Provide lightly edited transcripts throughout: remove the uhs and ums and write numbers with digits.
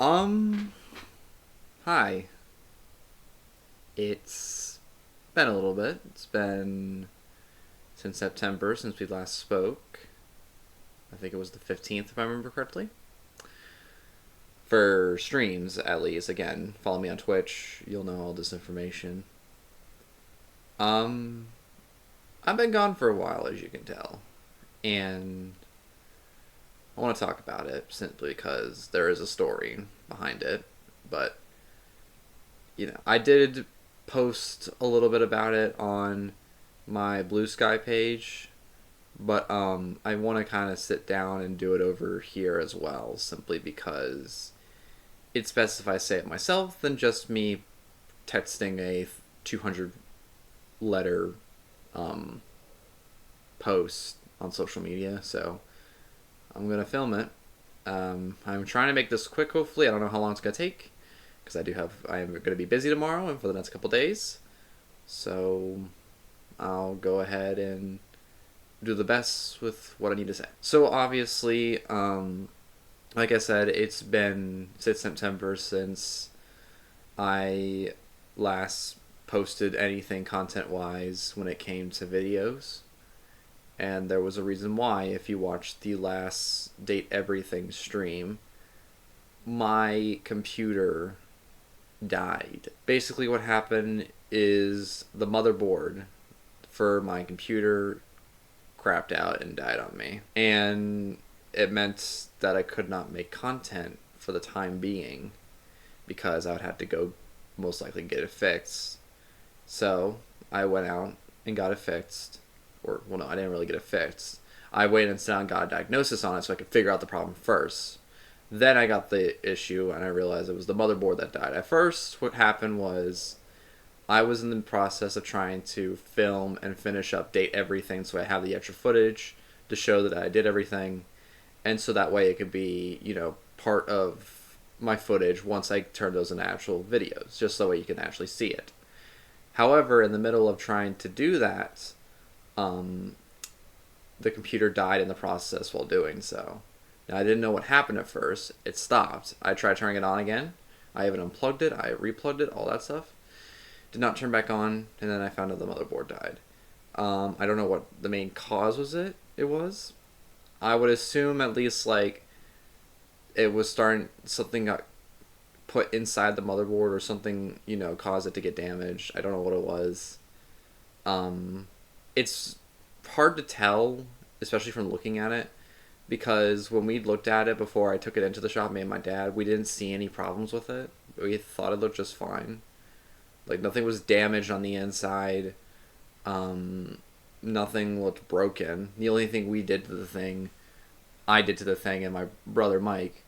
Um, Hi. It's been a little bit. It's been since September since we last spoke. I think it was the 15th, if I remember correctly. For streams, at least. Again, follow me on Twitch. You'll know all this information. Um, I've been gone for a while, as you can tell. And I want to talk about it simply because there is a story behind it. But, I did post a little bit about it on my Blue Sky page, but I want to kind of sit down and do it over here as well, simply because it's best if I say it myself than just me texting a 200 letter um, post on social media. So I'm gonna film it. I'm trying to make this quick. Hopefully, I don't know how long it's gonna take because I am gonna be busy tomorrow and for the next couple days. So I'll go ahead and do the best with what I need to say. So obviously, like I said, it's been since September since I last posted anything content wise when it came to videos. And there was a reason why. If you watched the last Date Everything stream, my computer died. Basically, what happened is the motherboard for my computer crapped out and died on me. And it meant that I could not make content for the time being because I would have to go most likely get it fixed. So I went out and got it fixed. Or, well, no, I didn't really get it fixed. I waited and sat down and got a diagnosis on it so I could figure out the problem first. Then I got the issue and I realized it was the motherboard that died. At first, what happened was I was in the process of trying to film and finish up Date Everything so I have the extra footage to show that I did everything. And so that way it could be, part of my footage once I turn those into actual videos, just so that way you can actually see it. However, in the middle of trying to do that, the computer died in the process while doing so. Now, I didn't know what happened at first. It stopped. I tried turning it on again. I even unplugged it. I replugged it, all that stuff. Did not turn back on, and then I found out the motherboard died. I don't know what the main cause it was. I would assume at least, it was something got put inside the motherboard or something, caused it to get damaged. I don't know what it was. It's hard to tell, especially from looking at it, because when we looked at it before I took it into the shop, me and my dad, we didn't see any problems with it. We thought it looked just fine. Like, nothing was damaged on the inside. Nothing looked broken. The only thing I did to the thing, and my brother Mike,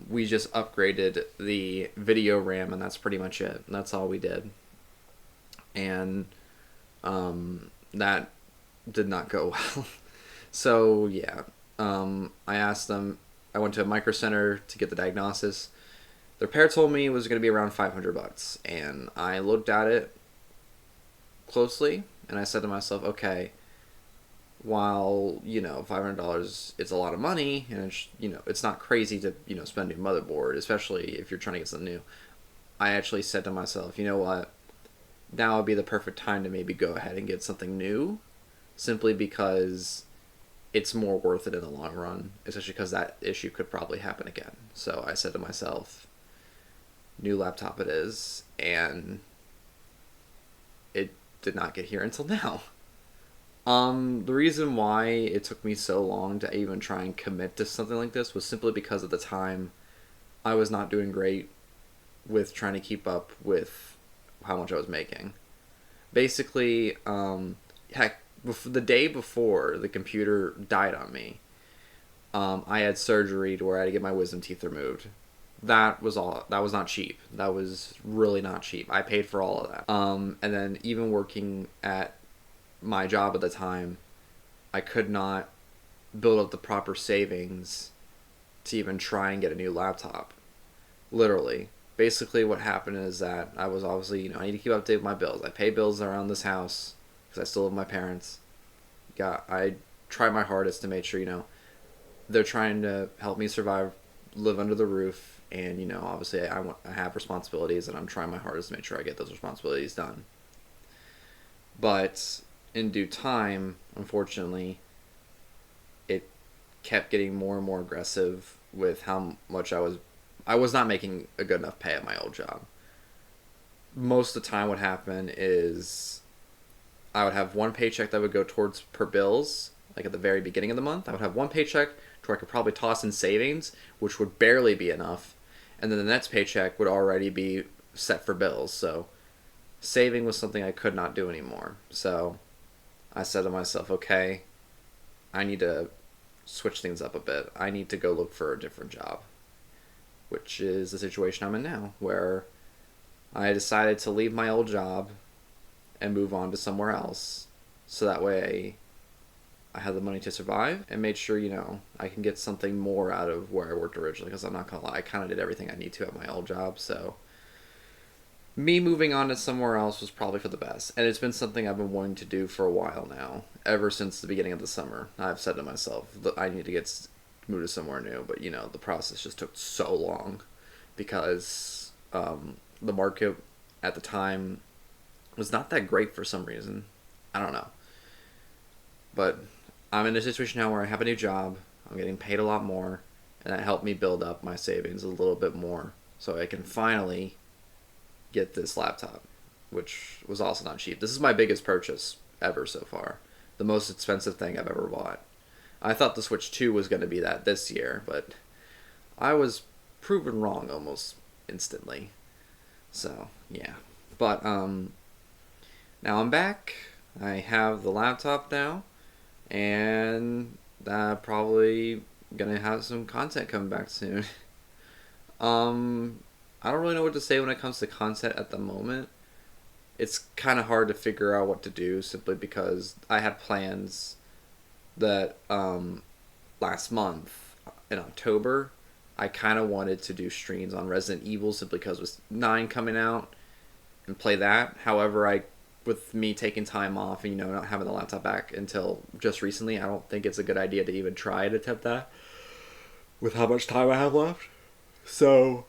we just upgraded the video RAM, and that's pretty much it. That's all we did. And that did not go well. So, yeah. I asked them, I went to a micro center to get the diagnosis. The repair told me it was going to be around $500, and I looked at it closely, and I said to myself, okay, while, $500, it's a lot of money, and it's not crazy to, spend a motherboard, especially if you're trying to get something new. I actually said to myself, you know what, now would be the perfect time to maybe go ahead and get something new, simply because it's more worth it in the long run, especially because that issue could probably happen again. So I said to myself, new laptop it is, and it did not get here until now. The reason why it took me so long to even try and commit to something like this was simply because at the time I was not doing great with trying to keep up with how much I was making. Basically, the day before the computer died on me, I had surgery to where I had to get my wisdom teeth removed. That was not cheap. That was really not cheap. I paid for all of that. And then even working at my job at the time, I could not build up the proper savings to even try and get a new laptop. Literally. Basically what happened is that I was obviously, I need to keep up to date with my bills. I pay bills around this house because I still live with my parents. I try my hardest to make sure, they're trying to help me survive live under the roof, and obviously I have responsibilities, and I'm trying my hardest to make sure I get those responsibilities done. But in due time, unfortunately, it kept getting more and more aggressive with how much I was not making a good enough pay at my old job. Most of the time what happened is I would have one paycheck that would go towards per bills, like at the very beginning of the month. I would have one paycheck to where I could probably toss in savings, which would barely be enough. And then the next paycheck would already be set for bills. So saving was something I could not do anymore. So I said to myself, okay, I need to switch things up a bit. I need to go look for a different job, which is the situation I'm in now, where I decided to leave my old job and move on to somewhere else. So that way I had the money to survive and made sure, I can get something more out of where I worked originally. Because I'm not going to lie, I kind of did everything I need to at my old job. So me moving on to somewhere else was probably for the best. And it's been something I've been wanting to do for a while now. Ever since the beginning of the summer, I've said to myself that I need to move to somewhere new. But, the process just took so long because the market at the time was not that great for some reason. I don't know. But I'm in a situation now where I have a new job. I'm getting paid a lot more. And that helped me build up my savings a little bit more. So I can finally get this laptop, which was also not cheap. This is my biggest purchase ever so far. The most expensive thing I've ever bought. I thought the Switch 2 was going to be that this year, but I was proven wrong almost instantly. So, yeah. But, now I'm back. I have the laptop now, and probably gonna have some content coming back soon. I don't really know what to say when it comes to content at the moment. It's kind of hard to figure out what to do simply because I had plans that last month in October I kind of wanted to do streams on Resident Evil simply because with 9 coming out and play that. However, with me taking time off and not having the laptop back until just recently, I don't think it's a good idea to even try to attempt that with how much time I have left. So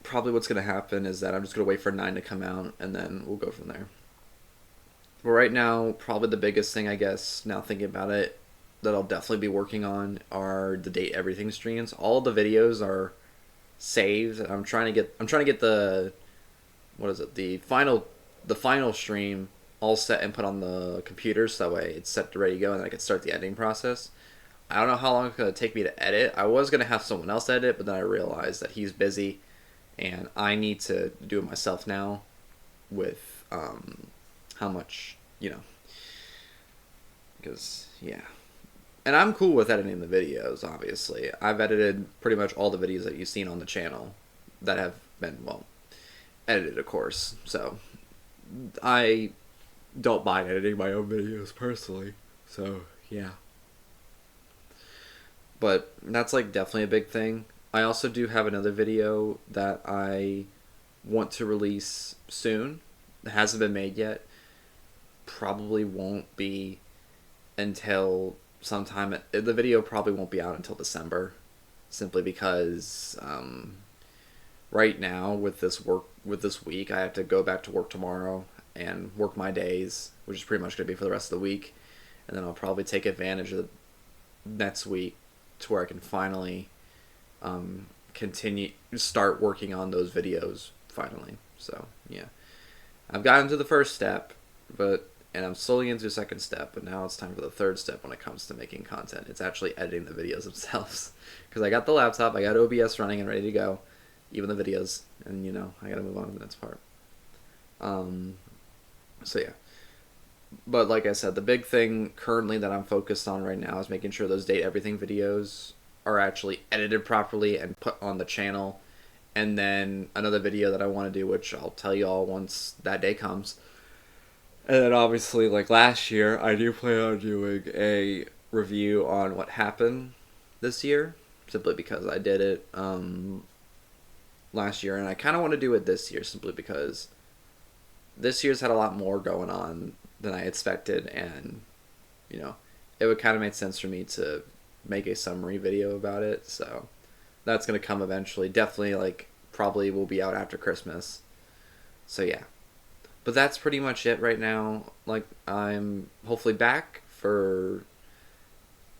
probably what's going to happen is that I'm just going to wait for 9 to come out and then we'll go from there. But right now, probably the biggest thing, I guess, now thinking about it, that I'll definitely be working on are the Date Everything streams. All the videos are saved. I'm trying to get the final stream all set and put on the computer so that way it's set to ready to go and I can start the editing process. I don't know how long it's going to take me to edit. I was going to have someone else edit, but then I realized that he's busy and I need to do it myself now with how much, because, yeah. And I'm cool with editing the videos, obviously. I've edited pretty much all the videos that you've seen on the channel that have been, edited, of course. So I don't mind editing my own videos personally. So, yeah. But that's definitely a big thing. I also do have another video that I want to release soon. It hasn't been made yet. Probably won't be until sometime. The video probably won't be out until December. Simply because right now with this week, I have to go back to work tomorrow and work my days, which is pretty much going to be for the rest of the week. And then I'll probably take advantage of next week to where I can finally start working on those videos finally. So, yeah. I've gotten to the first step, and I'm slowly into the second step, but now it's time for the third step when it comes to making content. It's actually editing the videos themselves. Because I got the laptop, I got OBS running and ready to go, even the videos, and I gotta move on to the next part. So yeah. But like I said, the big thing currently that I'm focused on right now is making sure those Date Everything videos are actually edited properly and put on the channel. And then another video that I want to do, which I'll tell you all once that day comes. And then obviously, like last year, I do plan on doing a review on what happened this year. Simply because I did it last year. And I kind of want to do it this year simply because this year's had a lot more going on than I expected. And, it would kind of make sense for me to make a summary video about it. So that's gonna come eventually. Definitely, like, probably will be out after Christmas. So yeah, but that's pretty much it right now. Like, I'm hopefully back for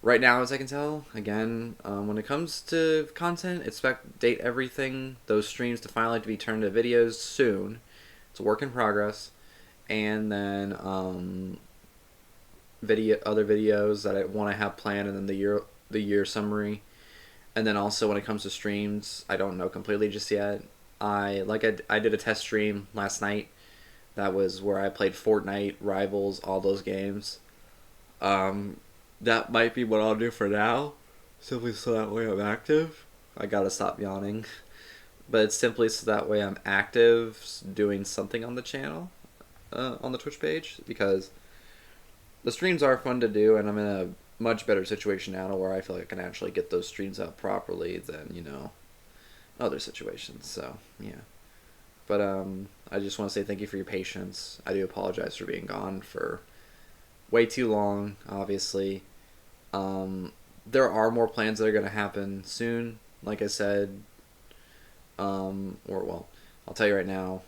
right now, as I can tell. Again, when it comes to content, expect date everything. Those streams to finally to be turned into videos soon. It's a work in progress, and then other videos that I want to have planned, and then the year summary, and then also when it comes to streams, I don't know completely just yet. I did a test stream last night. That was where I played Fortnite, Rivals, all those games. Um, that might be what I'll do for now, simply so that way I'm active. I gotta stop yawning, but it's simply so that way I'm active, doing something on the channel, on the Twitch page, because the streams are fun to do, and I'm in a much better situation now where I feel like I can actually get those streams out properly than, other situations. So yeah, but I just want to say thank you for your patience. I do apologize for being gone for way too long. Obviously, there are more plans that are going to happen soon. Like I said, or well, I'll tell you right now.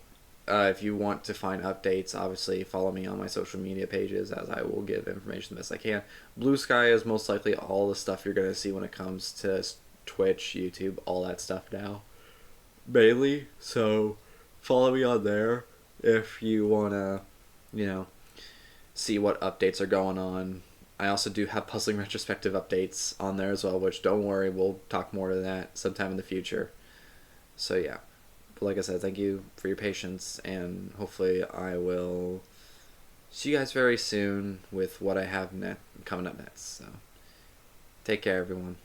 If you want to find updates, obviously follow me on my social media pages, as I will give information the best I can. Blue Sky is most likely all the stuff you're going to see when it comes to Twitch, YouTube, all that stuff now. Mainly, so follow me on there if you want to, see what updates are going on. I also do have puzzling retrospective updates on there as well, which don't worry, we'll talk more to that sometime in the future. So yeah. But like I said, thank you for your patience, and hopefully I will see you guys very soon with what I have coming up next. So take care, everyone.